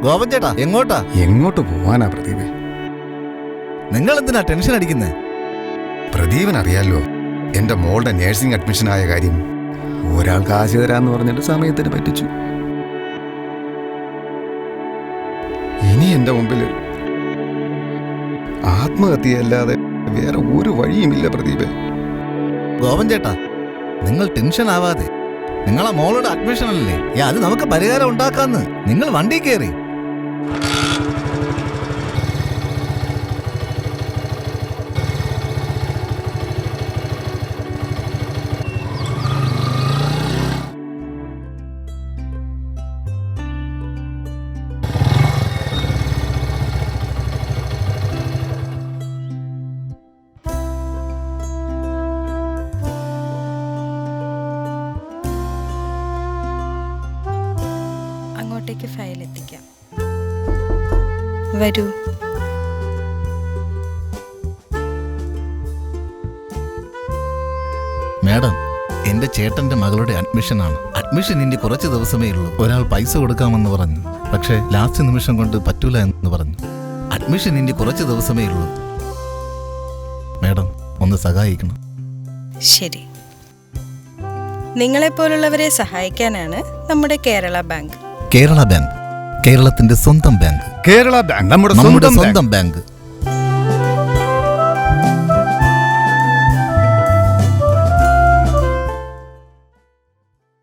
ഗോപൻ ചേട്ടാ എങ്ങോട്ടാ? എങ്ങോട്ട് പോവാനാ പ്രദീപേ? നിങ്ങൾ എന്തിനാ ടെൻഷൻ അടിക്കുന്നേ? പ്രദീപൻ അറിയാലോ എന്റെ മോളുടെ നേഴ്സിംഗ് അഡ്മിഷൻ ആയ കാര്യം. ഒരാൾ കാശ് തരാന്ന് പറഞ്ഞിട്ട് സമയത്തിന് പറ്റിച്ചു. ഇനി എന്റെ മുമ്പിൽ ആത്മഹത്യയല്ലാതെ വേറെ ഒരു വഴിയുമില്ല പ്രദീപേ. ഗോപൻ ചേട്ടാ നിങ്ങൾ ടെൻഷൻ ആവാതെ, നിങ്ങളെ മോളുടെ അഡ്മിഷൻ അല്ലേ, അത് നമുക്ക് പരിഹാരം ഉണ്ടാക്കാന്ന്. നിങ്ങൾ വണ്ടി കയറി. അങ്ങോട്ടേക്ക് ഫയൽ എത്തിക്കാം. വരൂ. മാഡം, എന്റെ ചേട്ടന്റെ മകളുടെ അഡ്മിഷനാണ്. അഡ്മിഷൻ ഇനി കുറച്ച് ദിവസമേ ഉള്ളൂ. ഒരാൾ പൈസ കൊടുക്കാമെന്ന് പറഞ്ഞു, പക്ഷേ ലാസ്റ്റ് നിമിഷം കൊണ്ട് പറ്റൂല എന്ന് പറഞ്ഞു. അഡ്മിഷൻ ഇനി കുറച്ച് ദിവസമേ ഉള്ളൂ. മാഡം ഒന്ന് സഹായിക്കണം. ശരി, നിങ്ങളെപ്പോലുള്ളവരെ സഹായിക്കാനാണ് നമ്മുടെ കേരള ബാങ്ക്. കേരള ബാങ്ക്, കേരളത്തിന്റെ സ്വന്തം ബാങ്ക്. കേരള ബാങ്ക് നമ്മുടെ സ്വന്തം ബാങ്ക്.